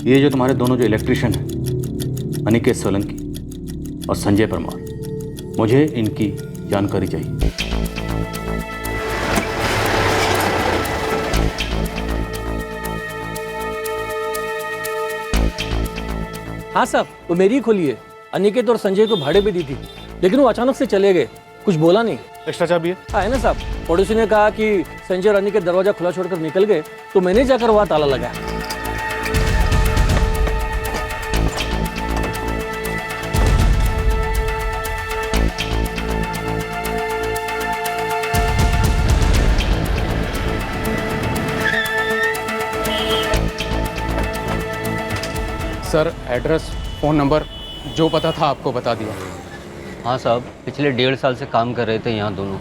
ये जो तुम्हारे दोनों जो इलेक्ट्रिशियन हैं, अनिकेत सोलंकी और संजय परमार, मुझे इनकी जानकारी चाहिए। हाँ साहब, वो मेरी ही खोली है। अनिकेत और संजय को भाड़े पे दी थी, लेकिन वो अचानक से चले गए, कुछ बोला नहीं। एक्स्ट्रा चाबी है? हाँ है ना साहब। पड़ोसी ने कहा कि संजय और अनिकेत दरवाजा खुला छोड़कर निकल गए, तो मैंने जाकर वहाँ ताला लगाया। सर एड्रेस, फ़ोन नंबर, जो पता था आपको बता दिया। हाँ साहब, पिछले 1.5 साल से काम कर रहे थे यहाँ दोनों।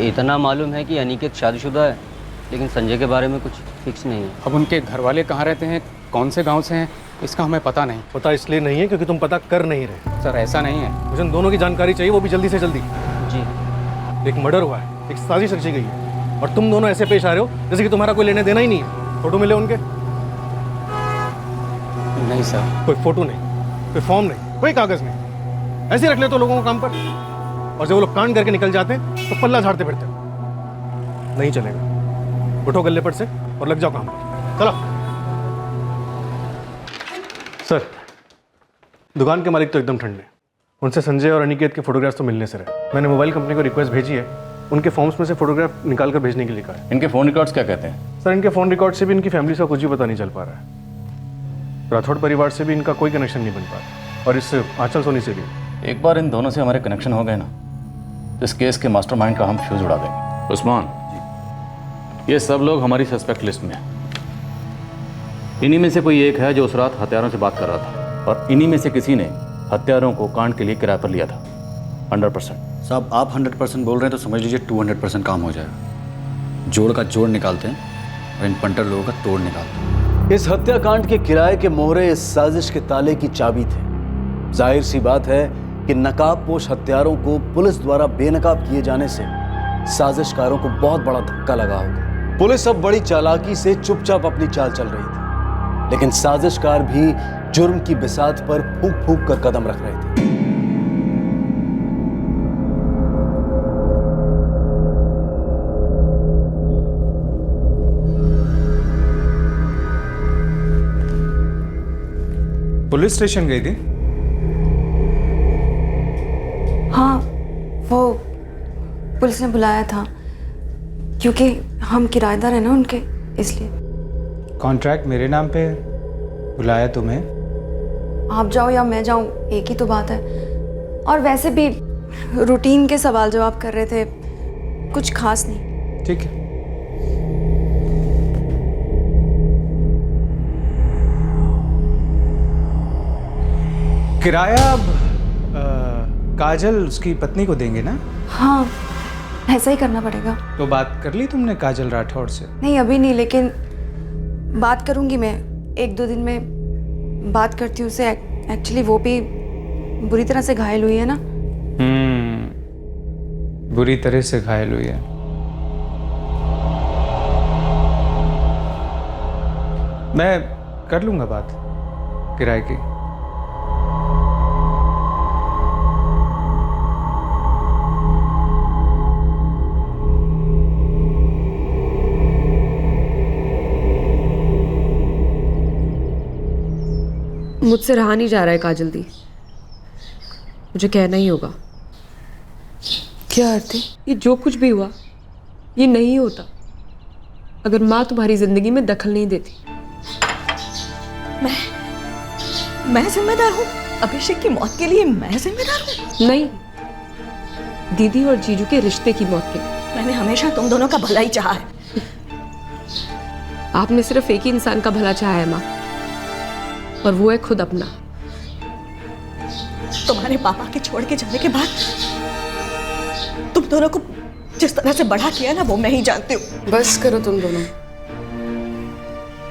इतना मालूम है कि अनिकेत शादीशुदा है, लेकिन संजय के बारे में कुछ फिक्स नहीं है। अब उनके घर वाले कहाँ रहते हैं, कौन से गांव से हैं, इसका हमें पता नहीं। पता इसलिए नहीं है क्योंकि तुम पता कर नहीं रहे। सर ऐसा नहीं है। मुझे उन दोनों की जानकारी चाहिए, वो भी जल्दी से जल्दी। जी। एक मर्डर हुआ है, एक साजिश रची गई है, और तुम दोनों ऐसे पेश आ रहे हो जैसे कि तुम्हारा कोई लेने देना ही नहीं है। फोटो मिले उनके? नहीं सर। कोई फोटो नहीं, कोई फॉर्म नहीं, कोई कागज नहीं, ऐसे रख ले तो लोगों को काम पर, और जब वो लोग कांड करके निकल जाते हैं तो पल्ला झाड़ते फिरते हैं। नहीं चलेगा। उठो गल्ले पर से और लग जाओ काम पर। चलो। सर, दुकान के मालिक तो एकदम ठंडे, उनसे संजय और अनिकेत के फोटोग्राफ्स तो मिलने से रहे। मैंने मोबाइल कंपनी को रिक्वेस्ट भेजी है, उनके फॉर्म्स में से फोटोग्राफ निकाल कर भेजने के लिए कहा है। इनके फ़ोन रिकॉर्ड्स क्या कहते हैं? सर, इनके फ़ोन रिकॉर्ड से भी इनकी फैमिली का कुछ भी पता नहीं चल पा रहा है। राठौड़ परिवार से भी इनका कोई कनेक्शन नहीं बन पा रहा, और इस आंचल सोनी से भी। एक बार इन दोनों से हमारे कनेक्शन हो गए ना, तो इस केस के मास्टरमाइंड का हम फ्यूज उड़ा देंगे। उस्मान, ये सब लोग हमारी सस्पेक्ट लिस्ट में हैं। इन्हीं में से कोई एक है जो उस रात हत्यारों से बात कर रहा था, और इन्हीं में से किसी ने हत्यारों को कांड के लिए किराए पर लिया था। 100%। साहब, आप 100% बोल रहे हैं तो समझ लीजिए 200% काम हो जाएगा। जोड़ का जोड़ निकालते हैं और इन पंटर लोगों का तोड़ निकालते हैं। इस हत्याकांड के किराए के मोहरे इस साजिश के ताले की चाबी थे। जाहिर सी बात है कि नकाबपोश हत्यारों को पुलिस द्वारा बेनकाब किए जाने से साजिशकारों को बहुत बड़ा धक्का लगा होगा। पुलिस अब बड़ी चालाकी से चुपचाप अपनी चाल चल रही थी, लेकिन साजिशकार भी जुर्म की बिसात पर फूंक फूंक कर कदम रख रहे थे। पुलिस स्टेशन गई थी? हाँ, वो पुलिस ने बुलाया था क्योंकि हम किराएदार हैं ना उनके, इसलिए। कॉन्ट्रैक्ट मेरे नाम पे, बुलाया तुम्हें? आप जाओ या मैं जाऊं, एक ही तो बात है। और वैसे भी रूटीन के सवाल जवाब कर रहे थे, कुछ खास नहीं। ठीक है। किराया अब काजल उसकी पत्नी को देंगे ना? हाँ, ऐसा ही करना पड़ेगा। तो बात कर ली तुमने काजल राठौड़ से? नहीं, अभी नहीं, लेकिन बात करूंगी मैं। 1-2 दिन में बात करती हूँ उससे। एक्चुअली वो भी बुरी तरह से घायल हुई है ना। बुरी तरह से घायल हुई है। मैं कर लूंगा बात किराए की। मुझसे रहा नहीं जा रहा है काजल दी, मुझे कहना ही होगा। क्या आरती? ये जो कुछ भी हुआ ये नहीं होता अगर माँ तुम्हारी जिंदगी में दखल नहीं देती। मैं जिम्मेदार हूँ? अभिषेक की मौत के लिए मैं जिम्मेदार हूँ? नहीं, दीदी और जीजू के रिश्ते की मौत के लिए। मैंने हमेशा तुम दोनों का भला ही चाहा है। आपने सिर्फ एक ही इंसान का भला चाहा है माँ, और वो है खुद अपना। तुम्हारे पापा के छोड़ के जाने के बाद तुम दोनों को जिस तरह से बड़ा किया ना, वो मैं ही जानती हूँ। बस करो तुम दोनों,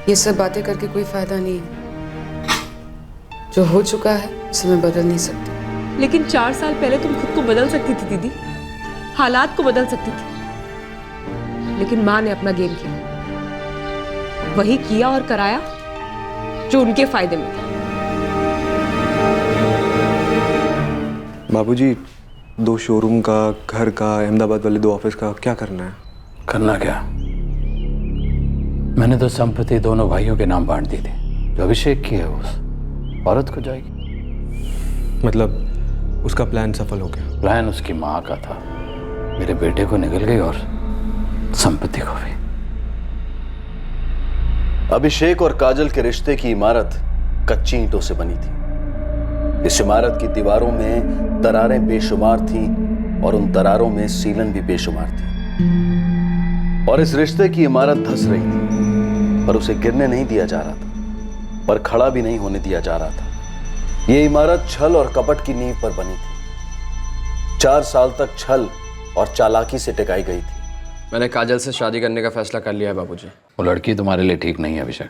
ये सब बातें करके कोई फायदा नहीं है। जो हो चुका है उसे मैं बदल नहीं सकती। लेकिन 4 साल पहले तुम खुद को बदल सकती थी दीदी, हालात को बदल सकती थी। लेकिन माँ ने अपना गेम किया, वही किया और कराया जो उनके फायदे में था। बाबूजी, 2 शोरूम का, घर का, अहमदाबाद वाले 2 ऑफिस का क्या करना है? करना क्या? मैंने तो संपत्ति दोनों भाइयों के नाम बांट दी थी। जो अभिषेक की है उस औरत को जाएगी। मतलब उसका प्लान सफल हो गया? प्लान उसकी माँ का था, मेरे बेटे को निकल गई और संपत्ति को भी। अभिषेक और काजल के रिश्ते की इमारत कच्ची ईंटों से बनी थी। इस इमारत की दीवारों में दरारें बेशुमार थीं और उन दरारों में सीलन भी बेशुमार थी। और इस रिश्ते की इमारत धंस रही थी, पर उसे गिरने नहीं दिया जा रहा था, पर खड़ा भी नहीं होने दिया जा रहा था। यह इमारत छल और कपट की नींव पर बनी थी। 4 साल तक छल और चालाकी से टिकाई गई थी। मैंने काजल से शादी करने का फैसला कर लिया है बाबूजी। वो लड़की तुम्हारे लिए ठीक नहीं है अभिषेक।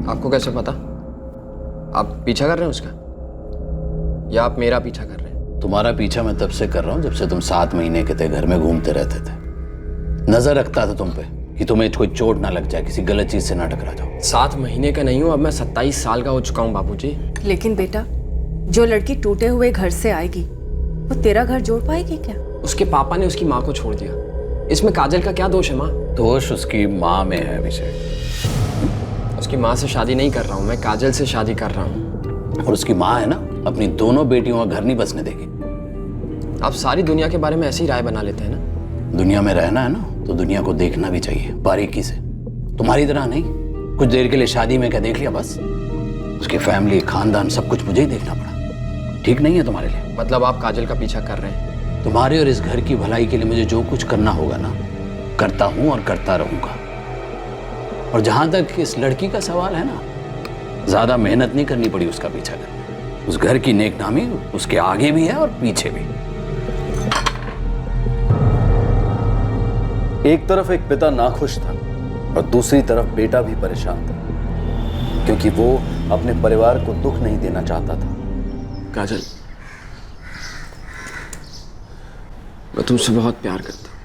आपको कैसे पता? आप पीछा कर रहे हैं उसका, या आप मेरा पीछा कर रहे हैं? तुम्हारा पीछा मैं तब से कर रहा हूँ जब से तुम 7 महीने के थे, घर में घूमते रहते थे। नजर रखता था तुम पे कि तुम्हें कोई चोट ना लग जाए, किसी गलत चीज से ना टकरा जाओ। 7 महीने का नहीं हूँ, अब मैं 27 साल का हो चुका हूँ बाबूजी। लेकिन बेटा, जो लड़की टूटे हुए घर से आएगी वो तेरा घर जोड़ पाएगी क्या? उसके पापा ने उसकी माँ को छोड़ दिया, इसमें काजल का क्या दोष है माँ? दोष उसकी माँ में है अभिषेक। उसकी माँ से शादी नहीं कर रहा हूँ मैं, काजल से शादी कर रहा हूँ। और उसकी माँ है ना, अपनी दोनों बेटियों का घर नहीं बसने देगी। आप सारी दुनिया के बारे में ऐसी राय बना लेते हैं ना। दुनिया में रहना है ना तो दुनिया को देखना भी चाहिए बारीकी से। तुम्हारी तरह नहीं, कुछ देर के लिए शादी में क्या देख लिया बस। उसकी फैमिली, खानदान, सब कुछ मुझे ही देखना पड़ा। ठीक नहीं है तुम्हारे लिए। मतलब आप काजल का पीछा कर रहे हैं? तुम्हारे और इस घर की भलाई के लिए मुझे जो कुछ करना होगा ना, करता हूं और करता रहूंगा। और जहां तक इस लड़की का सवाल है ना, ज्यादा मेहनत नहीं करनी पड़ी उसका पीछा करने। उस घर की नेकनामी उसके आगे भी है और पीछे भी। एक तरफ एक पिता नाखुश था और दूसरी तरफ बेटा भी परेशान था, क्योंकि वो अपने परिवार को दुख नहीं देना चाहता था। काजल, मैं तुमसे बहुत प्यार करता हूँ,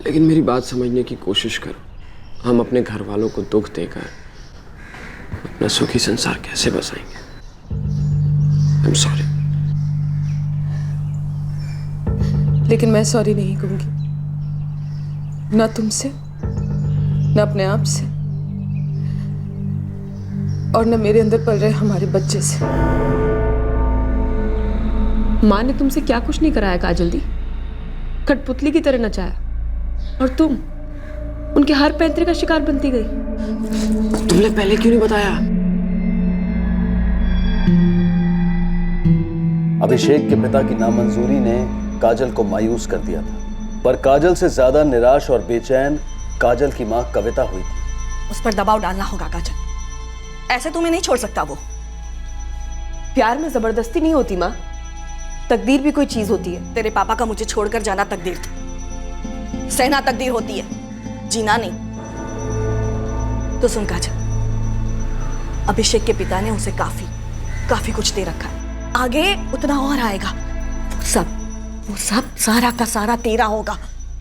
लेकिन मेरी बात समझने की कोशिश करो। हम अपने घर वालों को दुख देकर अपना सुखी संसार कैसे बसाएंगे? आई एम सॉरी। लेकिन मैं सॉरी नहीं कहूंगी, ना तुमसे, ना अपने आप से, और न मेरे अंदर पल रहे हमारे बच्चे से। माँ ने तुमसे क्या कुछ नहीं कराया काजल दी, कठपुतली की तरह नचाया, और तुम उनके हर पैंतरे का शिकार बनती गई। तुमने पहले क्यों नहीं बताया? अभिषेक के पिता की नामंजूरी ने काजल को मायूस कर दिया था, पर काजल से ज्यादा निराश और बेचैन काजल की मां कविता हुई थी। उस पर दबाव डालना होगा काजल, ऐसे तुम्हें नहीं छोड़ सकता वो। प्यार में जबरदस्ती नहीं होती माँ, तकदीर भी कोई चीज होती है। तेरे पापा का मुझे छोड़कर जाना तकदीर था, सहना तकदीर होती है, जीना नहीं। तो सुन काजल, अभिषेक के पिता ने उसे काफी कुछ दे रखा है, आगे उतना और आएगा। वो सब सारा का सारा तेरा होगा।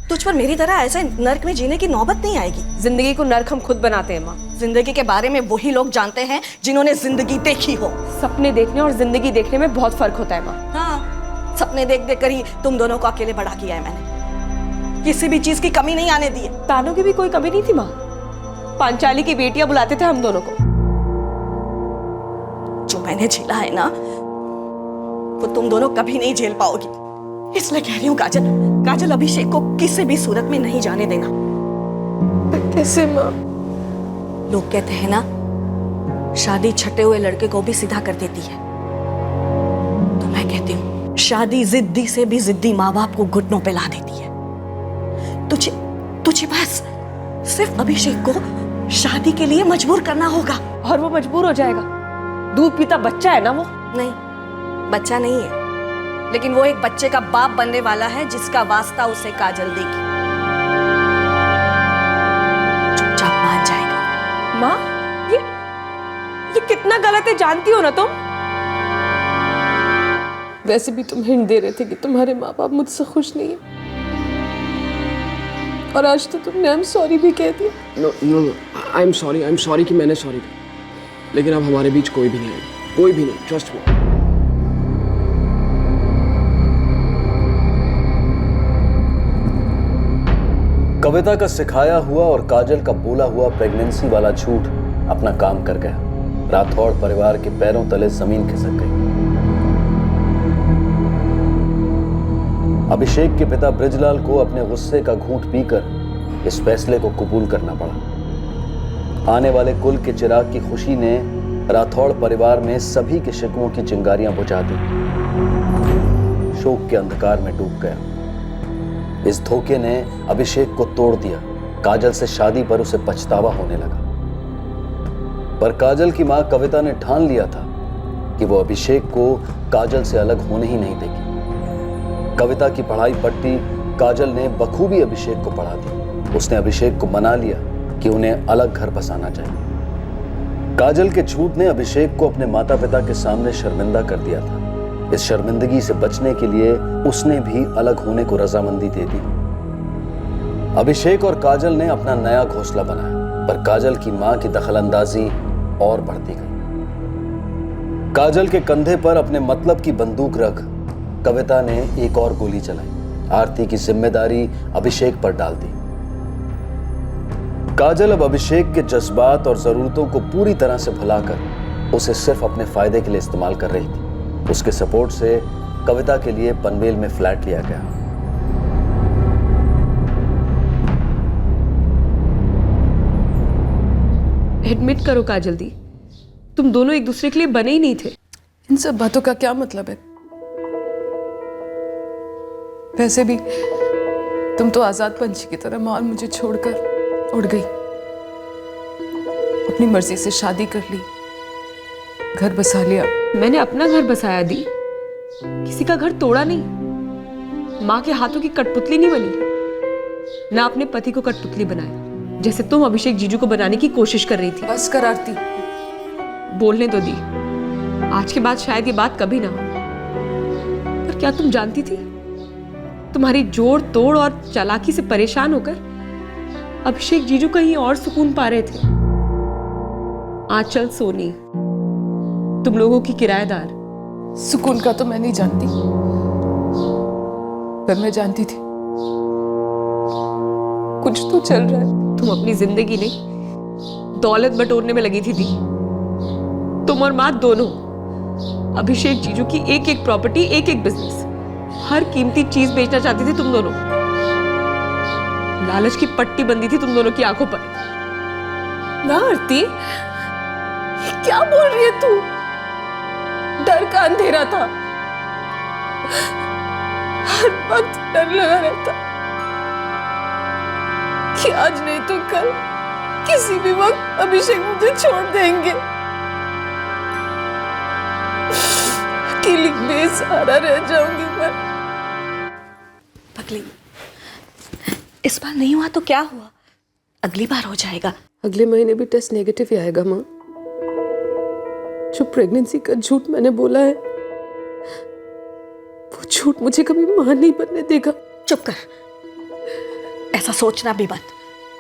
तुझ पर मेरी तरह ऐसे नर्क में जीने की नौबत नहीं आएगी। जिंदगी को नर्क हम खुद बनाते हैं माँ। जिंदगी के बारे में वही लोग जानते हैं जिन्होंने जिंदगी देखी हो। सपने देखने और जिंदगी देखने में बहुत फर्क होता है माँ। हाँ, सपने देख देख कर ही तुम दोनों को अकेले बड़ा किया है मैंने, किसी भी चीज की कमी नहीं आने दी है। तानों की भी कोई कमी नहीं थी माँ, पांचाली की बेटियां बुलाते थे हम दोनों को। जो मैंने झेला है ना, वो तुम दोनों कभी नहीं झेल पाओगी। इसलिए कह रही हूँ काजल, काजल अभिषेक को किसी भी सूरत में नहीं जाने देना। कैसे माँ? लोग कहते हैं ना, शादी छटे हुए लड़के को भी सीधा कर देती है। तो मैं कहती हूँ, शादी जिद्दी से भी जिद्दी माँ बाप को घुटनों पे ला देती है। तुझे बस सिर्फ अभिषेक को शादी के लिए मजबूर करना होगा। और वो मजबूर हो जाएगा। दूध पीता बच्चा है ना वो। नहीं, बच्चा नहीं है, लेकिन वो एक बच्चे का बाप बनने वाला है जिसका वास्ता उसे काजल देगी। चुपचाप मान जाएगा। माँ, ये कितना गलत है जानती हो ना तुम? वैसे भी तुम हिंट दे रहे थे कि तुम्हारे माँ बाप मुझसे खुश नहीं है। और आज तो तुमने आई एम सॉरी भी कह दिया। No no no, I am sorry कि मैंने सॉरी कहा, लेकिन अब हमारे बीच कोई भी नहीं आएगा, कोई भी नहीं, ट्रस्ट मी। कविता का सिखाया हुआ और काजल का बोला हुआ प्रेगनेंसी वाला झूठ अपना काम कर गया। राठौड़ परिवार के पैरों तले जमीन खिसक गई। अभिषेक के पिता ब्रिजलाल को अपने गुस्से का घूंट पीकर इस फैसले को कबूल करना पड़ा। आने वाले कुल के चिराग की खुशी ने राठौड़ परिवार में सभी के शिकवों की चिंगारियां बुझा दी। शोक के अंधकार में डूब गया। इस धोखे ने अभिषेक को तोड़ दिया। काजल से शादी पर उसे पछतावा होने लगा, पर काजल की मां कविता ने ठान लिया था कि वो अभिषेक को काजल से अलग होने ही नहीं देगी। कविता की पढ़ाई पट्टी काजल ने बखूबी अभिषेक को पढ़ा दी। उसने अभिषेक को मना लिया कि उन्हें अलग घर बसाना चाहिए। काजल के झूठ ने अभिषेक को अपने माता पिता के सामने शर्मिंदा कर दिया था। इस शर्मिंदगी से बचने के लिए उसने भी अलग होने को रजामंदी दे दी। अभिषेक और काजल ने अपना नया घोंसला बनाया, पर काजल की मां की दखलंदाजी और बढ़ती गई। काजल के कंधे पर अपने मतलब की बंदूक रख कविता ने एक और गोली चलाई। आरती की जिम्मेदारी अभिषेक पर डाल दी। काजल अब अभिषेक के जज्बात और जरूरतों को पूरी तरह से भुलाकर उसे सिर्फ अपने फायदे के लिए इस्तेमाल कर रही थी। उसके सपोर्ट से कविता के लिए पनवेल में फ्लैट लिया गया। एडमिट करो काजल दी, तुम दोनों एक दूसरे के लिए बने ही नहीं थे। इन सब बातों का क्या मतलब है? वैसे भी तुम तो आजाद पंछी की तरह मार मुझे छोड़कर उड़ गई। अपनी मर्जी से शादी कर ली, घर बसा लिया। मैंने अपना घर बसाया दी, किसी का घर तोड़ा नहीं। माँ के हाथों की कठपुतली नहीं बनी, ना अपने पति को कठपुतली बनाया जैसे तुम अभिषेक जीजू को बनाने की कोशिश कर रही थी। बस कर आरती, बोलने तो दी। आज के बाद शायद ये बात कभी ना हो, पर क्या तुम जानती थी तुम्हारी जोड़ तोड़ और चालाकी से परेशान होकर अभिषेक जीजू कहीं और सुकून पा रहे थे। आंचल सोनी, तुम लोगों की किराएदार। सुकून का तो मैं नहीं जानती, पर मैं जानती थी कुछ तो चल रहा है। तुम अपनी जिंदगी नहीं दौलत बटोरने में लगी थी दी। तुम और माँ दोनों अभिषेक जीजू की एक एक प्रॉपर्टी, एक एक बिजनेस, हर कीमती चीज बेचना चाहती थी तुम दोनों। लालच की पट्टी बंधी थी तुम दोनों की आंखों पर। ना आरती, क्या बोल रही है तू? डर का अंधेरा था, हर वक्त डर लगा रहता कि आज नहीं तो कल किसी भी वक्त अभिषेक मुझे छोड़ देंगे। अकेली बेसहारा रह जाऊंगी मैं। पगली, इस बार नहीं हुआ तो क्या हुआ, अगली बार हो जाएगा। अगले महीने भी टेस्ट नेगेटिव ही आएगा माँ। जो प्रेगनेंसी का झूठ मैंने बोला है, वो झूठ मुझे कभी मां नहीं बनने देगा। चुप कर, ऐसा सोचना भी मत,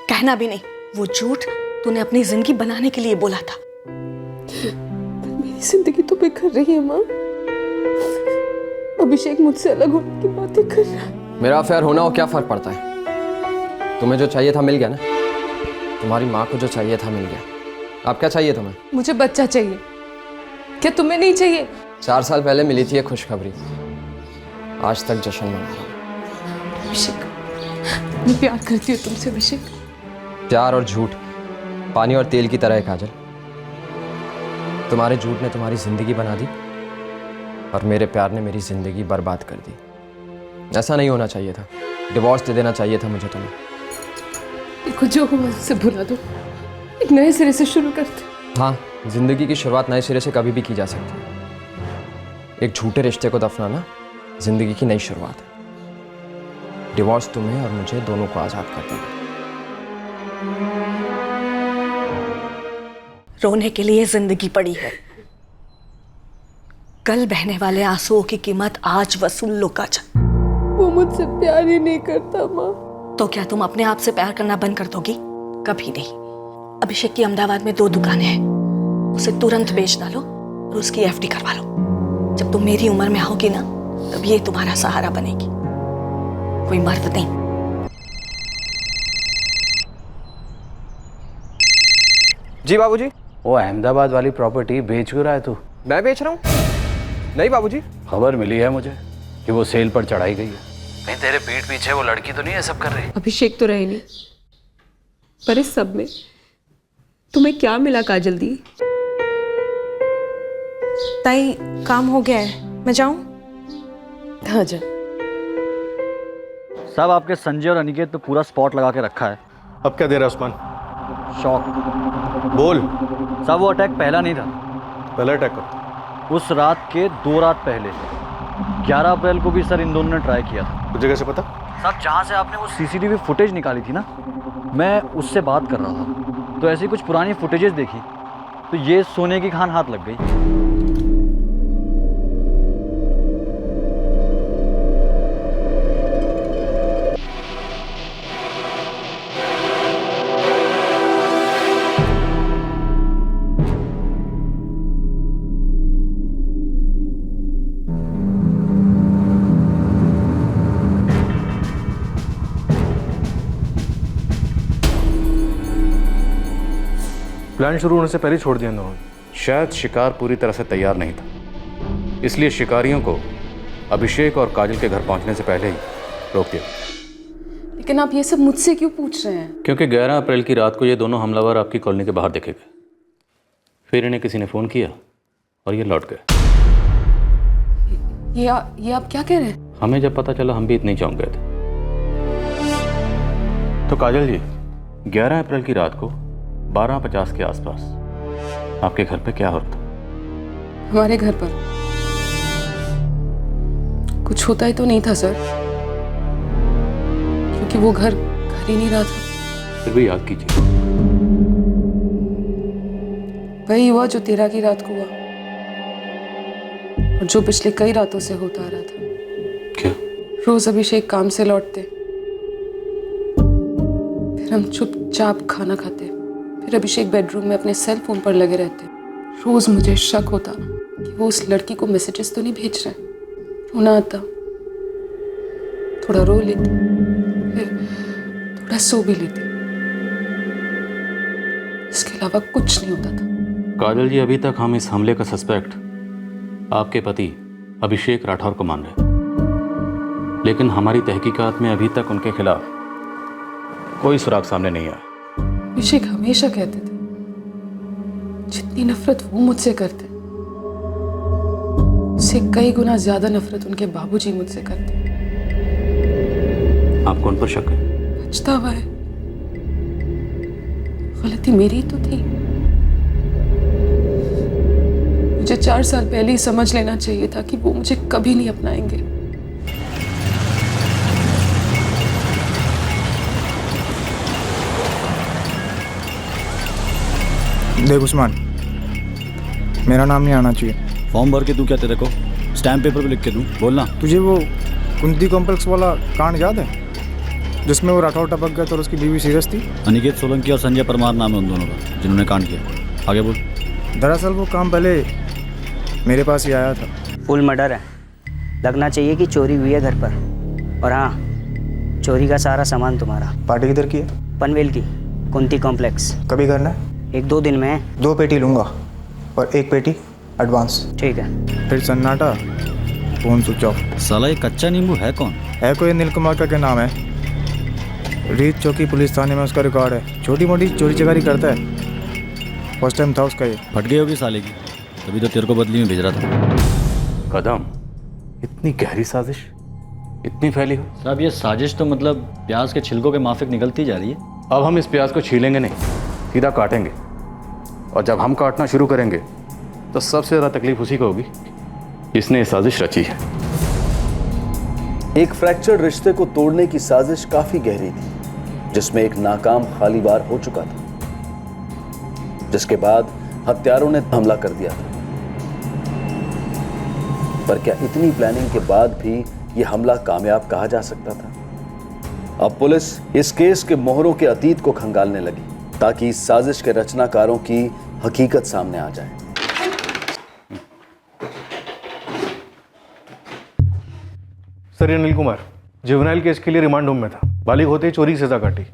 कहना भी नहीं। वो झूठ तूने अपनी जिंदगी बनाने के लिए बोला था। मेरी जिंदगी तो बिखर रही है माँ। अभिषेक मुझसे अलग होने की बातें कर रहा है। मेरा अफेयर होना हो क्या फर्क पड़ता है? तुम्हें जो चाहिए था मिल गया ना, तुम्हारी माँ को जो चाहिए था मिल गया। अब क्या चाहिए तुम्हें? मुझे बच्चा चाहिए। क्या तुम्हें नहीं चाहिए? 4 साल पहले मिली थी ये खुशखबरी, आज तक जश्न मना रहा हूं। अभिषेक, मैं प्यार करती हूँ तुमसे अभिषेक। प्यार और झूठ पानी और तेल की तरह है काजल। तुम्हारे झूठ ने तुम्हारी जिंदगी बना दी और मेरे प्यार ने मेरी जिंदगी बर्बाद कर दी। ऐसा नहीं होना चाहिए था। डिवोर्स दे देना चाहिए था मुझे तुम्हें। देखो, जो हुआ उससे भुला दो, एक नए सिरे से शुरू करते। हाँ, जिंदगी की शुरुआत नए सिरे से कभी भी की जा सकती है। एक झूठे रिश्ते को दफनाना जिंदगी की नई शुरुआत है। डिवोर्स तुम्हें और मुझे दोनों को आजाद कर देगा। रोने के लिए जिंदगी पड़ी है, कल बहने वाले आंसुओं की कीमत आज वसूल लो काजल। वो मुझसे प्यार ही नहीं करता माँ। तो क्या तुम अपने आप से प्यार करना बंद कर दोगी? कभी नहीं। अभिषेक की अहमदाबाद में 2 दुकानें हैं, उसे तुरंत बेच डालो और उसकी एफडी करवा लो। जब तुम मेरी उम्र में आओगी ना, तब ये तुम्हारा सहारा बनेगी, कोई मर्द नहीं। जी बाबूजी। वो अहमदाबाद वाली प्रॉपर्टी बेच क्यों रहा है तू? मैं बेच रहा हूँ? नहीं बाबूजी। खबर मिली है मुझे कि वो सेल पर चढ़ाई गई है। कहीं तेरे पीठ पीछे वो लड़की तो नहीं है सब कर रही? अभिषेक तो रहे नहीं, पर इस सब में तुम्हें क्या मिला काजल दी? ताई काम हो गया है, मैं जाऊं? हाँ जा। साहब आपके संजय और अनिकेत तो पूरा स्पॉट लगा के रखा है। अब क्या दे रहा है उस्मान? शॉक। बोल। साहब वो अटैक पहला नहीं था। पहला अटैक कब? उस रात के 2 रात पहले 11 अप्रैल को भी सर इन दोनों ने ट्राई किया था। तुझे कैसे पता? साहब जहाँ से आपने वो सीसीटीवी फुटेज निकाली थी ना, मैं उससे बात कर रहा था, तो ऐसी कुछ पुरानी फुटेजेस देखी तो ये सोने की खान हाथ लग गई। प्लान शुरू होने से पहले छोड़ दिया ना। शायद शिकार पूरी तरह से तैयार नहीं था, इसलिए शिकारियों को अभिषेक और काजल के घर पहुंचने से पहले ही रोक दिया। लेकिन आप ये सब मुझसे क्यों पूछ रहे हैं? क्योंकि 11 अप्रैल की रात को ये दोनों हमलावर आपकी कॉलोनी के बाहर देखे गए, फिर इन्हें किसी ने फ़ोन किया और ये लौट गए। ये आप क्या कह रहे हैं? हमें जब पता चला हम भी इतने ही चौंक गए थे। तो काजल जी, 11 अप्रैल की रात को 12:50 के आसपास आपके घर पे क्या हो रहा था? हमारे घर पर कुछ होता ही तो नहीं था सर, क्योंकि वो घर ही नहीं रहा था। फिर भी याद कीजिए। वही हुआ जो 13 की रात को हुआ और जो पिछले कई रातों से होता आ रहा था। क्या? रोज अभिषेक काम से लौटते, फिर हम चुपचाप खाना खाते, फिर अभिषेक बेडरूम में अपने सेल फोन पर लगे रहते। रोज मुझे शक होता कि वो उस लड़की को मैसेजेस तो नहीं भेज रहे। रोना आता, थोड़ा रो लेती, फिर थोड़ा सो भी लेती। इसके अलावा कुछ नहीं होता था। काजल जी, अभी तक हम इस हमले का सस्पेक्ट आपके पति अभिषेक राठौर को मान रहे, लेकिन हमारी तहकीकात में अभी तक उनके खिलाफ कोई सुराग सामने नहीं आया। अभिषेक हमेशा कहते थे जितनी नफरत वो मुझसे करते, उससे कई गुना ज्यादा नफरत उनके बाबूजी मुझसे करते। आपको उन पर शक है? पछतावा है, गलती मेरी ही तो थी। मुझे 4 साल पहले ही समझ लेना चाहिए था कि वो मुझे कभी नहीं अपनाएंगे। देख उस्मान, मेरा नाम नहीं आना चाहिए। फॉर्म भर के दूं क्या तेरे को? स्टैम्प पेपर पे लिख के दूं? बोलना। तुझे वो कुंती कॉम्प्लेक्स वाला कांड याद है जिसमें वो राठौर टपक गया और उसकी बीवी सीरियस थी? अनिकेत सोलंकी और संजय परमार नाम है उन दोनों का जिन्होंने कांड किया। आगे बोल। दरअसल वो काम पहले मेरे पास ही आया था। फुल मर्डर है, लगना चाहिए कि चोरी हुई है घर पर। और हाँ, चोरी का सारा सामान तुम्हारा। पार्टी किधर की है? पनवेल की, कुंती कॉम्प्लेक्स। कभी करना है? 1-2 दिन में। 2 पेटी लूँगा और 1 पेटी एडवांस। ठीक है। फिर सन्नाटा, फोन स्विच ऑफ। साला ये कच्चा नींबू है कौन? है कोई नीलकुमार का क्या नाम है, रीत चौकी पुलिस थाने में उसका रिकॉर्ड है। छोटी मोटी चोरी चकारी करता है, फर्स्ट टाइम था उसका ये। फट गई होगी साले की, तभी तो तेरे को बदली में भेज रहा था। कदम, इतनी गहरी साजिश, इतनी फैली हो? साहब ये साजिश तो मतलब प्याज के छिलकों के माफिक निकलती जा रही है। अब हम इस प्याज को छीलेंगे नहीं, सीधा काटेंगे, और जब हम काटना शुरू करेंगे तो सबसे ज़्यादा तकलीफ उसी को होगी जिसने ये साजिश रची है। एक फ्रैक्चर्ड रिश्ते को तोड़ने की साजिश काफी गहरी थी, जिसमें एक नाकाम खाली बार हो चुका था, जिसके बाद हत्यारों ने हमला कर दिया था। पर क्या इतनी प्लानिंग के बाद भी यह हमला कामयाब कहा जा सकता था? अब पुलिस इस केस के मोहरों के अतीत को खंगालने लगी ताकि इस साजिश के रचनाकारों की हकीकत सामने आ जाए। सर, ये अनिल कुमार जुवेनाइल केस के लिए रिमांड होम में था। बालिग होते ही चोरी की सजा काटी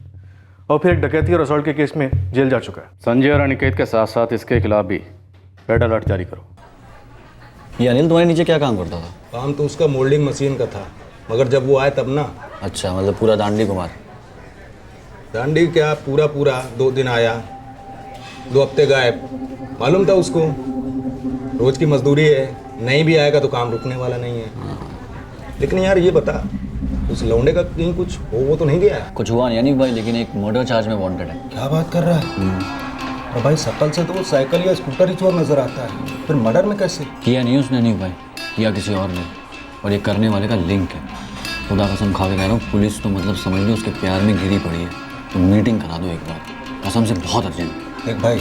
और फिर एक डकैती और असॉल्ट के केस में जेल जा चुका है। संजय और अनिकेत के साथ साथ इसके खिलाफ भी रेड अलर्ट जारी करो। ये अनिल तुम्हारे नीचे क्या काम करता था? काम तो उसका मोल्डिंग मशीन का था, मगर जब वो आए तब ना। अच्छा, मतलब पूरा दांडी कुमार। दांडी क्या, पूरा 2 दिन आया, 2 हफ्ते गायब। मालूम था उसको रोज की मजदूरी है, नहीं भी आएगा तो काम रुकने वाला नहीं है। लेकिन यार ये बता, उस लौंडे का कहीं कुछ वो तो नहीं गया? कुछ हुआ नहीं अनिल भाई, लेकिन एक मर्डर चार्ज में वांटेड है। क्या बात कर रहा है? और भाई शक्ल से तो वो साइकिल या स्कूटर ही चोर नजर आता है, फिर मर्डर में कैसे? किया नहीं उसने अनिल भाई, किया किसी और ने, और ये करने वाले का लिंक है। खुदा कसम खा के कह रहा हूँ, पुलिस तो मतलब समझ लो उसके प्यार में गिरी पड़ी है। तो मीटिंग करा दो एक बार, कसम से बहुत अर्जेंट। देख भाई,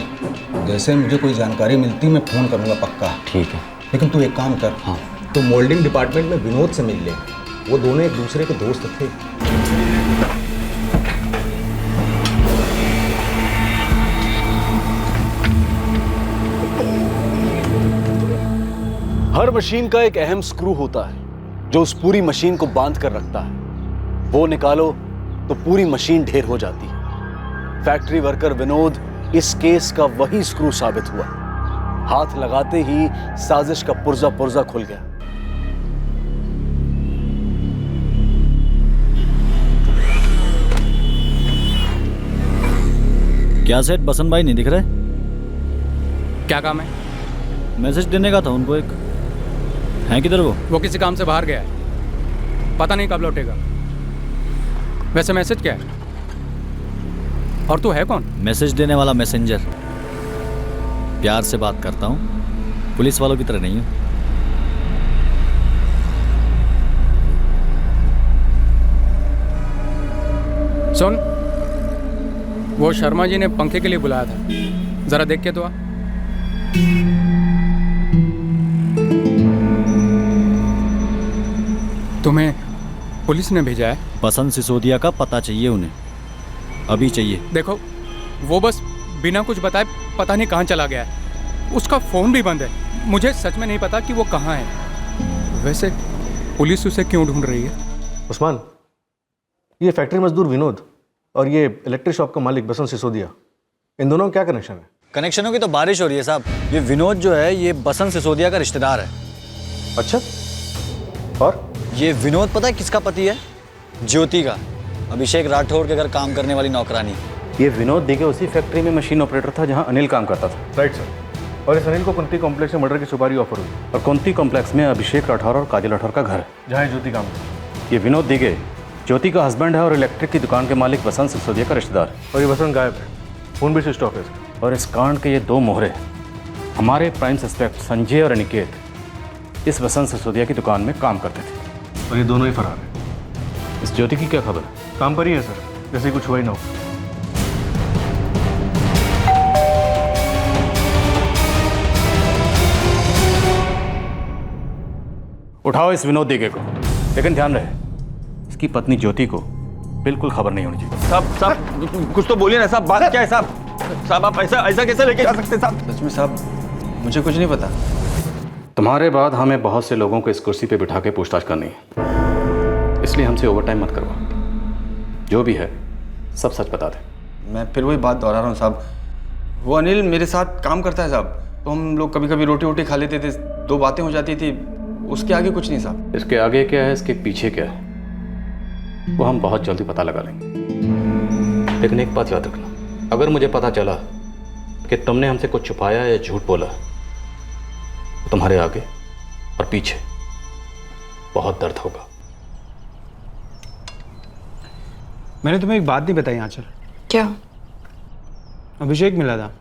जैसे मुझे कोई जानकारी मिलती मैं फ़ोन करूँगा पक्का। ठीक है, लेकिन तू एक काम कर। हाँ, तो मोल्डिंग डिपार्टमेंट में विनोद से मिल ले, वो दोनों एक दूसरे के दोस्त थे। हर मशीन का एक अहम स्क्रू होता है जो उस पूरी मशीन को बांध कर रखता है। वो निकालो तो पूरी मशीन ढेर हो जाती है। फैक्ट्री वर्कर विनोद इस केस का वही स्क्रू साबित हुआ। हाथ लगाते ही साजिश का पुर्जा पुर्जा खुल गया। क्या सेठ, बसंत भाई नहीं दिख रहे? क्या काम है? मैसेज देने का था उनको एक। हैं किधर वो? वो किसी काम से बाहर गया है, पता नहीं कब लौटेगा। वैसे मैसेज क्या है? और तू है कौन? मैसेज देने वाला मैसेंजर। प्यार से बात करता हूँ, पुलिस वालों की तरह नहीं हूँ। सुन, वो शर्मा जी ने पंखे के लिए बुलाया था, जरा देख के तो आ। तुम्हें पुलिस ने भेजा है? बसंत सिसोदिया का पता चाहिए उन्हें, अभी चाहिए। देखो, वो बस बिना कुछ बताए पता नहीं कहाँ चला गया है। उसका फ़ोन भी बंद है। मुझे सच में नहीं पता कि वो कहाँ है। वैसे पुलिस उसे क्यों ढूंढ रही है? उस्मान, ये फैक्ट्री मजदूर विनोद और ये इलेक्ट्रिक शॉप का मालिक बसंत सिसोदिया, इन दोनों का क्या कनेक्शन है? कनेक्शनों की तो बारिश हो रही है साहब। ये विनोद जो है ये बसंत सिसोदिया का रिश्तेदार है। अच्छा, और ये विनोद पता है किसका पति है? ज्योति का, अभिषेक राठौर के घर काम करने वाली नौकरानी। ये विनोद दिगे उसी फैक्ट्री में मशीन ऑपरेटर था जहां अनिल काम करता था। Right sir. और इस अनिल को कुंती कॉम्प्लेक्स में मर्डर की सुपारी ऑफर हुई। और कुंती कॉम्प्लेक्स में अभिषेक राठौर और काजल राठौर का घर है, जहाँ ज्योति काम करती। ये विनोद दिगे ज्योति का हस्बैंड है और इलेक्ट्रिक की दुकान के मालिक बसंत सिसोदिया का रिश्तेदार है। और ये बसंत गायब है, फोन भी स्विच ऑफ है। और इस कांड के ये 2 मोहरे हमारे प्राइम सस्पेक्ट संजय और अनिकेत इस बसंत सिसोदिया की दुकान में काम करते थे। और ये दोनों ही फरार हैं। इस ज्योति की क्या खबर? काम पर ही है सर, जैसे कुछ हुआ ही ना हो। उठाओ इस विनोद दिगे को, लेकिन ध्यान रहे इसकी पत्नी ज्योति को बिल्कुल खबर नहीं होनी चाहिए। साहब कुछ तो बोलिए ना साहब, बात क्या है साहब? साहब आप ऐसा कैसे लेके जा सकते साहब? सच में साहब, मुझे कुछ नहीं पता। तुम्हारे बाद हमें बहुत से लोगों को इस कुर्सी पे बिठा के पूछताछ करनी है, इसलिए हमसे ओवर टाइम मत करवा। जो भी है सब सच बता दे। मैं फिर वही बात दोहरा रहा हूँ साहब, वो अनिल मेरे साथ काम करता है साहब, तो हम लोग कभी कभी रोटी वोटी खा लेते थे, 2 बातें हो जाती थी, उसके आगे कुछ नहीं साहब। इसके आगे क्या है, इसके पीछे क्या है, वो हम बहुत जल्दी पता लगा लेंगे। लेकिन एक बात याद रखना, अगर मुझे पता चला कि तुमने हमसे कुछ छुपाया या झूठ बोला तो तुम्हारे आगे और पीछे बहुत दर्द होगा। मैंने तुम्हें एक बात नहीं बताई आंचल। क्या? अभिषेक मिला था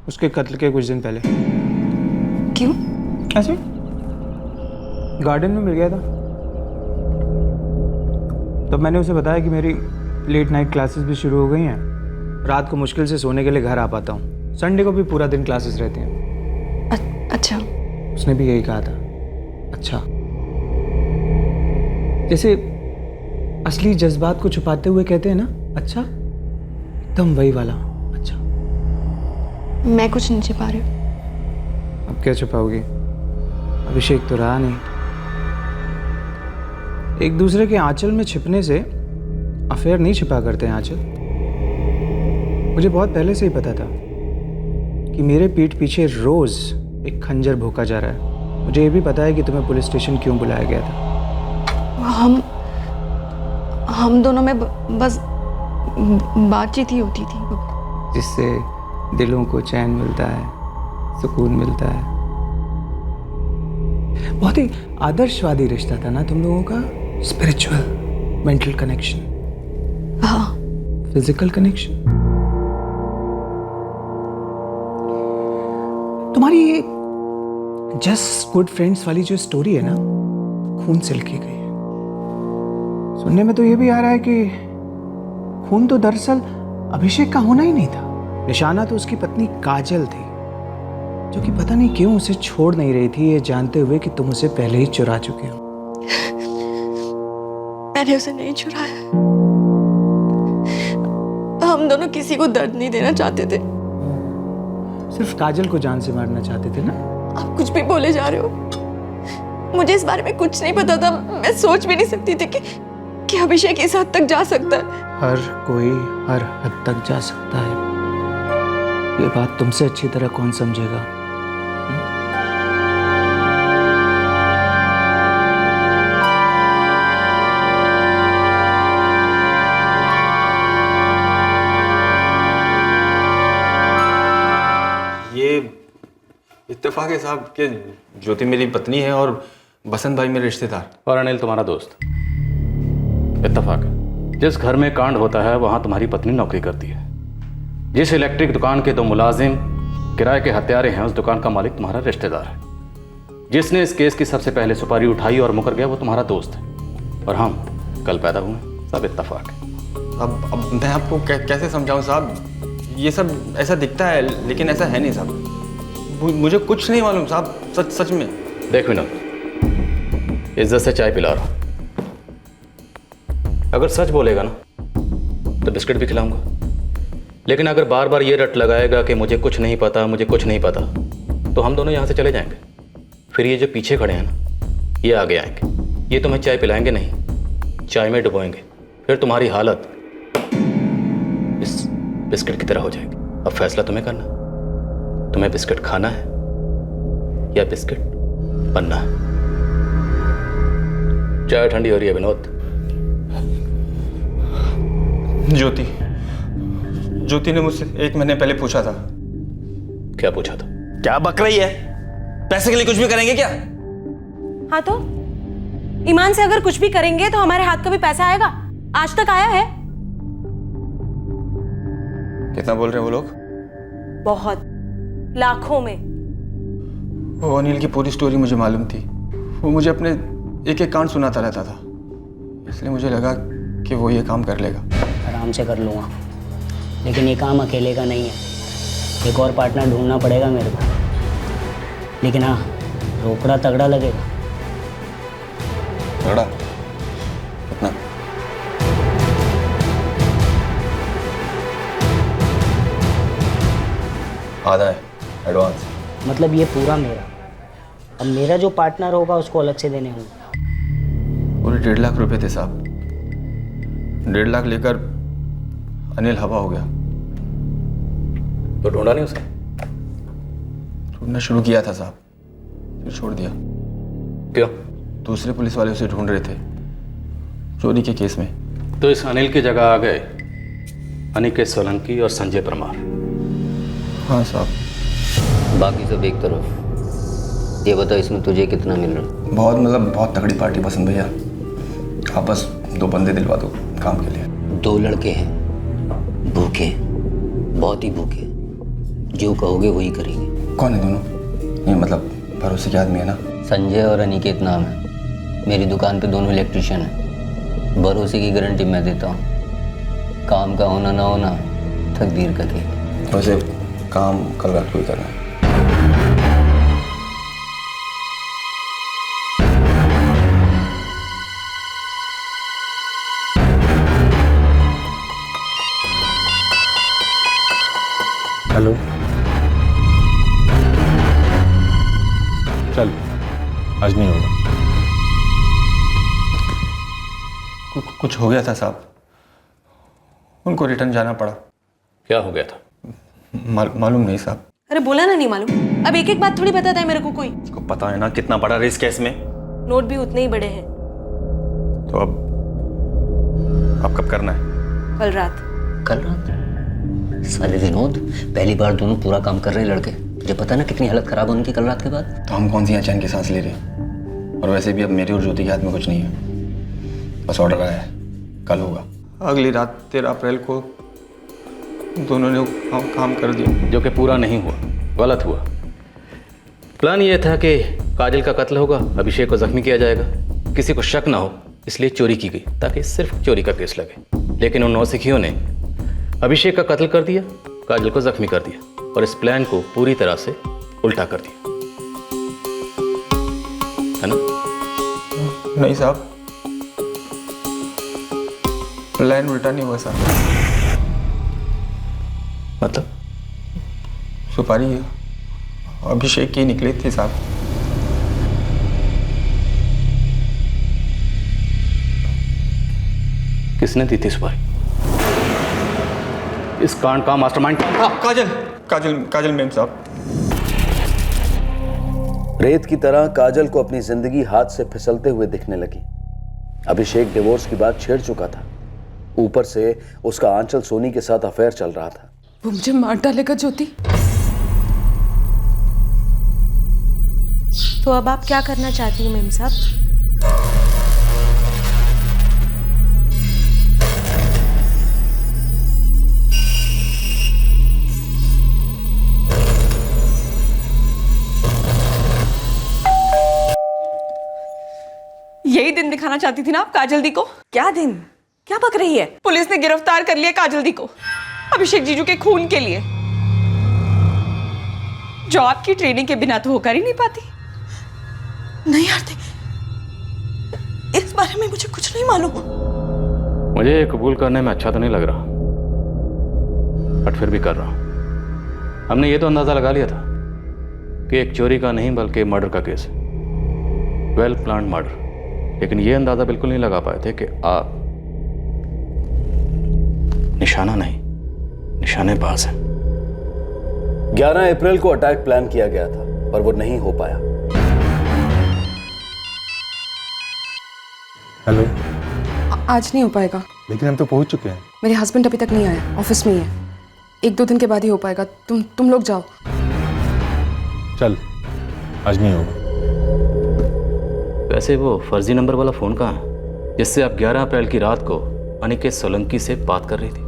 उसके कत्ल के कुछ दिन पहले। क्यों? ऐसे गार्डन में मिल गया था। तब मैंने उसे बताया कि मेरी लेट नाइट क्लासेस भी शुरू हो गई हैं, रात को मुश्किल से सोने के लिए घर आ पाता हूँ, संडे को भी पूरा दिन क्लासेस रहती हैं। अच्छा। उसने भी यही कहा था। अच्छा, जैसे असली जज्बात को छुपाते हुए कहते हैं ना, अच्छा एकदम वही वाला। अच्छा, मैं कुछ नहीं छिपा रही हूँ। अब क्या छुपाओगी? अभिषेक तो रहा नहीं। एक दूसरे के आंचल में छिपने से अफेयर नहीं छिपा करते हैं आंचल। मुझे बहुत पहले से ही पता था कि मेरे पीठ पीछे रोज एक खंजर भोंका जा रहा है। मुझे ये भी पता है कि तुम्हें पुलिस स्टेशन क्यों बुलाया गया था। हम दोनों में बस बातचीत ही होती थी, जिससे दिलों को चैन मिलता है, सुकून मिलता है। बहुत ही आदर्शवादी रिश्ता था ना तुम लोगों का। स्पिरिचुअल, मेंटल कनेक्शन, हाँ, फिजिकल कनेक्शन। तुम्हारी ये जस्ट गुड फ्रेंड्स वाली जो स्टोरी है ना, खून से लिखी गई है। सुनने में तो ये भी आ रहा है कि खून तो दरअसल अभिषेक का होना ही नहीं था। निशाना तो उसकी पत्नी काजल थी, जो कि पता नहीं क्यों उसे छोड़ नहीं रही थी, ये जानते हुए कि तुम उसे पहले ही चुरा चुके हो। मैंने उसे नहीं चुराया। हम दोनों किसी को दर्द नहीं देना चाहते थे। सिर्फ काजल को जान से मारना चाहते थे ना? आप कुछ भी बोले जा रहे हो। मुझे इस बारे में कुछ नहीं पता था। मैं सोच भी नहीं सकती थी कि अभिषेक इस हद तक जा सकता है। हर कोई हर हद तक जा सकता है। ये बात तुमसे अच्छी तरह कौन समझेगा? इत्तेफाक है साहब कि ज्योति मेरी पत्नी है और बसंत भाई मेरे रिश्तेदार, और अनिल तुम्हारा दोस्त। इत्तेफाक है, जिस घर में कांड होता है वहां तुम्हारी पत्नी नौकरी करती है। जिस इलेक्ट्रिक दुकान के 2 मुलाजिम किराए के हत्यारे हैं, उस दुकान का मालिक तुम्हारा रिश्तेदार है। जिसने इस केस की सबसे पहले सुपारी उठाई और मुकर गया वो तुम्हारा दोस्त है। और हम कल पैदा हुए, सब इत्तेफाक है। अब मैं आपको कैसे समझाऊं साहब? ये सब ऐसा दिखता है लेकिन ऐसा है नहीं साहब। मुझे कुछ नहीं मालूम साहब, सच में। देख विनोद, इज्जत से चाय पिला रहा हूं। अगर सच बोलेगा ना तो बिस्किट भी खिलाऊंगा, लेकिन अगर बार बार ये रट लगाएगा कि मुझे कुछ नहीं पता, मुझे कुछ नहीं पता, तो हम दोनों यहां से चले जाएंगे। फिर ये जो पीछे खड़े हैं ना, ये आगे आएंगे। ये तुम्हें चाय पिलाएंगे नहीं, चाय में डुबोएंगे। फिर तुम्हारी हालत इस बिस्किट की तरह हो जाएगी। अब फैसला तुम्हें करना, तुम्हें बिस्किट खाना है या बिस्किट बनना है। चाय ठंडी हो रही है विनोद। ज्योति ने मुझसे 1 महीने पहले पूछा था। क्या पूछा था? क्या बक रही है? पैसे के लिए कुछ भी करेंगे क्या? हाँ तो ईमान से अगर कुछ भी करेंगे तो हमारे हाथ का भी पैसा आएगा। आज तक आया है। कितना बोल रहे हैं वो लोग? बहुत, लाखों में। वो अनिल की पूरी स्टोरी मुझे मालूम थी। वो मुझे अपने एक कांड सुनाता रहता था, इसलिए मुझे लगा कि वो ये काम कर लेगा। आराम से कर लूँगा, लेकिन ये काम अकेले का नहीं है। एक और पार्टनर ढूंढना पड़ेगा मेरे को। लेकिन हाँ, रोकड़ा तगड़ा लगेगा। तगड़ा? कितना? आधा है एडवांस। मतलब ये पूरा मेरा। अब मेरा जो पार्टनर होगा उसको अलग से देने होंगे। पूरे 1.5 लाख रुपए थे साहब। 1.5 लाख लेकर अनिल हवा हो गया। तो ढूंढा नहीं उसे? ढूंढना शुरू किया था साहब, फिर छोड़ दिया। क्यों? दूसरे पुलिस वाले उसे ढूंढ रहे थे चोरी के केस में। तो इस अनिल की जगह आ गए अनिकेत सोलंकी और संजय परमार। हाँ साहब। बाकी सब एक तरफ। ये बता, इसमें तुझे कितना मिल रहा? बहुत तगड़ी पार्टी पसंद भैया। आप बस 2 बंदे दिलवा दो काम के लिए। 2 लड़के हैं, भूखे, बहुत ही भूखे। जो कहोगे वही करेंगे। कौन है दोनों? ये मतलब भरोसे के आदमी है ना? संजय और अनिकेत नाम है। मेरी दुकान पे दोनों इलेक्ट्रिशियन हैं। भरोसे की गारंटी मैं देता हूँ। काम का होना ना होना तकदीर का खेल। वैसे काम कल रात को ही करना है। हेलो। चल, आज नहीं होगा। कुछ हो गया था साहब, उनको रिटर्न जाना पड़ा। क्या हो गया था? मालूम नहीं साहब। अरे बोला ना नहीं मालूम। अब एक एक बात थोड़ी बताता है मेरे को कोई। उसको पता है ना कितना बड़ा रिस्क है इसमें। नोट भी उतने ही बड़े हैं। तो अब कब करना है? कल रात। कल रात? साले विनोद, पहली बार दोनों पूरा काम कर रहे हैं लड़के। तुझे पता है ना कितनी हालत खराब होने की कल रात के बाद। तो हम कौन सी यहाँ चैन की सांस ले रहे हैं? और वैसे भी अब मेरे और ज्योति के हाथ में कुछ नहीं है, बस ऑर्डर आया है, कल होगा। अगली रात 13 अप्रैल को दोनों ने काम कर दिया, जो कि पूरा नहीं हुआ, गलत हुआ। प्लान ये था कि काजल का कत्ल होगा, अभिषेक को जख्मी किया जाएगा, किसी को शक ना हो, इसलिए चोरी की गई ताकि सिर्फ चोरी का केस लगे। लेकिन उन नौसिखियों ने अभिषेक का कत्ल कर दिया, काजल को जख्मी कर दिया और इस प्लान को पूरी तरह से उल्टा कर दिया, है ना? नहीं साहब, प्लान उल्टा नहीं हुआ साहब। मतलब? सुपारी अभिषेक की निकली थी साहब। किसने दी थी सुपारी? इस कांड का मास्टरमाइंड काजल मैम साहब। रेत की तरह काजल को अपनी जिंदगी हाथ से फिसलते हुए दिखने लगी। अभिषेक डिवोर्स की बात छेड़ चुका था, ऊपर से उसका आंचल सोनी के साथ अफेयर चल रहा था। वो मुझे मार डालेगा ज्योति। तो अब आप क्या करना चाहती हैं मेम साहब? यही दिन दिखाना चाहती थी ना आप काजल दी को? क्या दिन? क्या बक रही है? पुलिस ने गिरफ्तार कर लिया काजल दी को अभिषेक जीजू के खून के लिए, जो आपकी ट्रेनिंग के बिना तो होकर ही नहीं पाती। नहीं आरती, इस बारे में मुझे कुछ नहीं मालूम। मुझे ये कबूल करने में अच्छा तो नहीं लग रहा, बट फिर भी कर रहा हूं। हमने ये तो अंदाजा लगा लिया था कि एक चोरी का नहीं बल्कि मर्डर का केस है, वेल प्लान्ड मर्डर। लेकिन ये अंदाजा बिल्कुल नहीं लगा पाए थे कि आप निशाना नहीं, निशानेबाज हैं। 11 अप्रैल को अटैक प्लान किया गया था, पर वो नहीं हो पाया। हेलो। आज नहीं हो पाएगा। लेकिन हम तो पहुंच चुके हैं। मेरे हस्बैंड अभी तक नहीं आया, ऑफिस में ही है। 1-2 दिन के बाद ही हो पाएगा। तुम लोग जाओ। चल, आज नहीं होगा। वैसे वो फर्जी नंबर वाला फोन कहाँ है जिससे आप 11 अप्रैल की रात को अनिकेत सोलंकी से बात कर रही थी?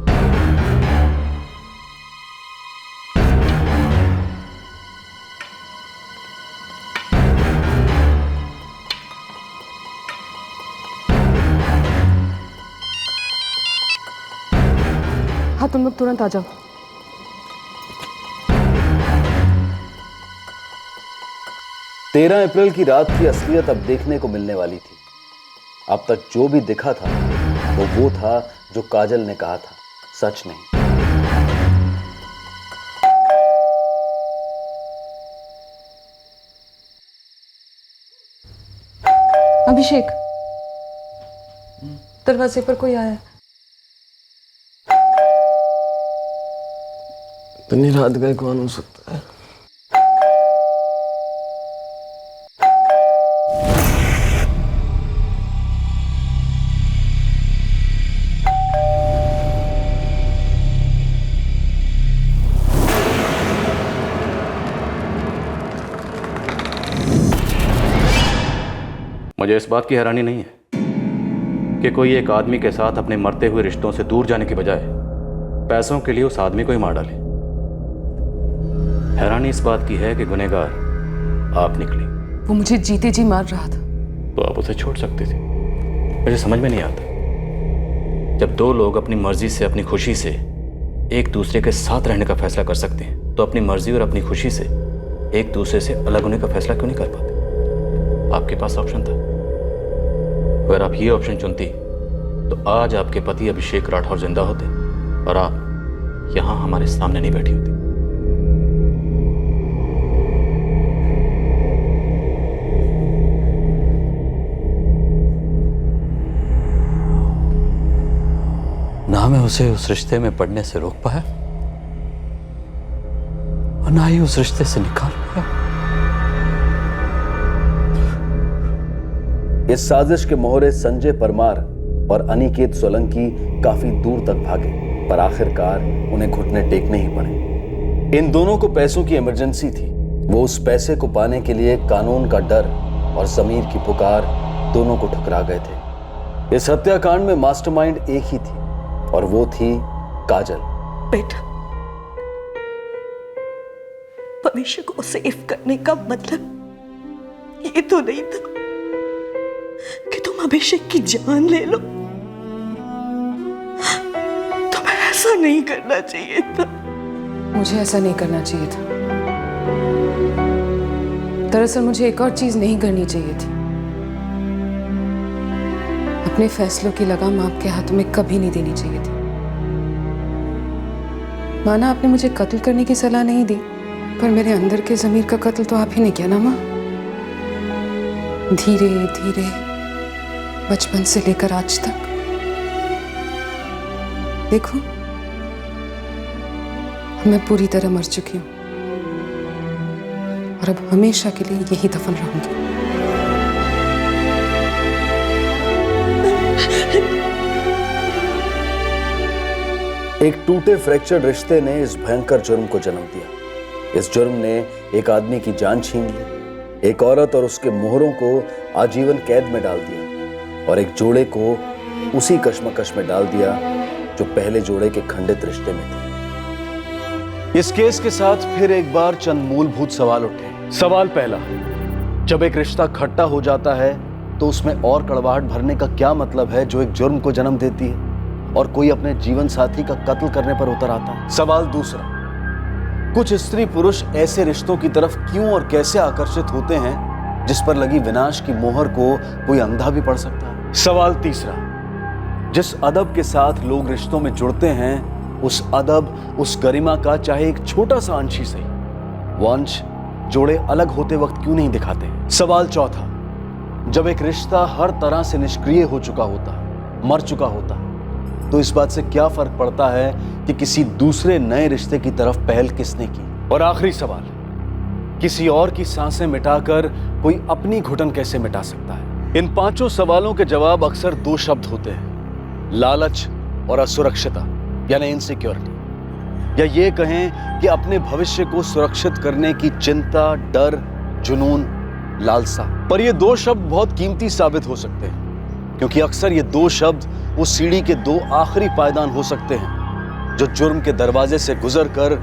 हाँ, तुम लोग तुरंत आ जाओ। तेरह अप्रैल की रात की असलियत अब देखने को मिलने वाली थी। अब तक जो भी दिखा था वो था जो काजल ने कहा था, सच नहीं। अभिषेक, दरवाजे पर कोई आया है। इतनी रात गए कौन हो सकता है? मुझे इस बात की हैरानी नहीं है कि कोई एक आदमी के साथ अपने मरते हुए रिश्तों से दूर जाने के बजाय पैसों के लिए उस आदमी को ही मार डाले। हैरानी इस बात की है कि गुनहगार आप निकली। वो मुझे जीते जी मार रहा था। तो आप उसे छोड़ सकते थे। मुझे समझ में नहीं आता, जब दो लोग अपनी मर्जी से, अपनी खुशी से एक दूसरे के साथ रहने का फैसला कर सकते हैं, तो अपनी मर्जी और अपनी खुशी से एक दूसरे से अलग होने का फैसला क्यों नहीं कर पाते? आपके पास ऑप्शन था। अगर आप ये ऑप्शन चुनती तो आज आपके पति अभिषेक राठौर जिंदा होते और आप यहां हमारे सामने नहीं बैठी होती। ना मैं उसे उस रिश्ते में पड़ने से रोक पाया और ना ही उस रिश्ते से निकाल पाया। इस साजिश के मोहरे संजय परमार और अनिकेत सोलंकी काफी दूर तक भागे, पर आखिरकार उन्हें घुटने टेकने ही पड़े। इन दोनों को पैसों की इमरजेंसी थी। वो उस पैसे को पाने के लिए कानून का डर और ज़मीर की पुकार दोनों को ठुकरा गए थे। इस हत्याकांड में मास्टरमाइंड एक ही थी और वो थी काजल। बेटा, भविष्य को सेव करने का मतलब ये तो नहीं था कि तुम अभिषेक की जान ले लो। तुम्हें ऐसा नहीं करना चाहिए था। मुझे ऐसा नहीं करना चाहिए था। दरअसल मुझे एक और चीज नहीं करनी चाहिए थी। अपने फैसलों की लगाम आपके हाथों में कभी नहीं देनी चाहिए थी। माना आपने मुझे कत्ल करने की सलाह नहीं दी, पर मेरे अंदर के ज़मीर का कत्ल तो आप ही ने किया ना माँ। धीरे धीरे बचपन से लेकर आज तक देखो, मैं पूरी तरह मर चुकी हूं और अब हमेशा के लिए यही दफन रहूंगी। एक टूटे फ्रैक्चर्ड रिश्ते ने इस भयंकर जुर्म को जन्म दिया। इस जुर्म ने एक आदमी की जान छीन ली, एक औरत और उसके मोहरों को आजीवन कैद में डाल दिया और एक जोड़े को उसी कश्मकश में डाल दिया जो पहले जोड़े के खंडित रिश्ते में थे। इस केस के साथ फिर एक बार चंद मूलभूत सवाल उठे। सवाल पहला, जब एक रिश्ता खट्टा हो जाता है तो उसमें और कड़वाहट भरने का क्या मतलब है जो एक जुर्म को जन्म देती है और कोई अपने जीवन साथी का कत्ल करने पर उतर आता है। सवाल दूसरा, कुछ स्त्री पुरुष ऐसे रिश्तों की तरफ क्यों और कैसे आकर्षित होते हैं जिस पर लगी विनाश की मोहर को कोई अंधा भी पढ़ सकता है। सवाल तीसरा, जिस अदब के साथ लोग रिश्तों में जुड़ते हैं उस अदब, उस गरिमा का चाहे एक छोटा सा अंश ही सही, वो अंश जोड़े अलग होते वक्त क्यों नहीं दिखाते। सवाल चौथा, जब एक रिश्ता हर तरह से निष्क्रिय हो चुका होता है, मर चुका होता है, तो इस बात से क्या फर्क पड़ता है कि किसी दूसरे नए रिश्ते की तरफ पहल किसने की। और आखिरी सवाल, किसी और की सांसें मिटाकर कोई अपनी घुटन कैसे मिटा सकता है। इन पांचों सवालों के जवाब अक्सर दो शब्द होते हैं, लालच और असुरक्षिता यानी इनसिक्योरिटी, या ये कहें कि अपने भविष्य को सुरक्षित करने की चिंता, डर, जुनून, लालसा। पर ये दो शब्द बहुत कीमती साबित हो सकते हैं क्योंकि अक्सर ये दो शब्द उस सीढ़ी के दो आखिरी पायदान हो सकते हैं जो जुर्म के दरवाजे से गुजरकर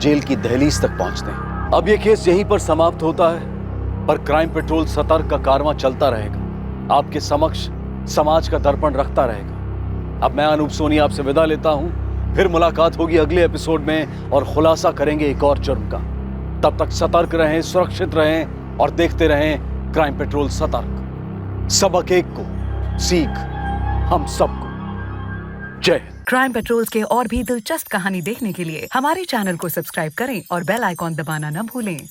जेल की दहलीज तक पहुंचते हैं। अब ये केस यहीं पर समाप्त होता है, पर क्राइम पेट्रोल सतर्क का कारवां चलता रहेगा, आपके समक्ष समाज का दर्पण रखता रहेगा। अब मैं अनूप सोनी आपसे विदा लेता हूं, फिर मुलाकात होगी अगले एपिसोड में और खुलासा करेंगे एक और जुर्म का। तब तक सतर्क रहें, सुरक्षित रहें और देखते रहें क्राइम पेट्रोल सतर्क। सबक एक को, सीख हम सबको। जय हिंद। क्राइम पेट्रोल्स के और भी दिलचस्प कहानी देखने के लिए हमारे चैनल को सब्सक्राइब करें और बेल आइकॉन दबाना न भूलें।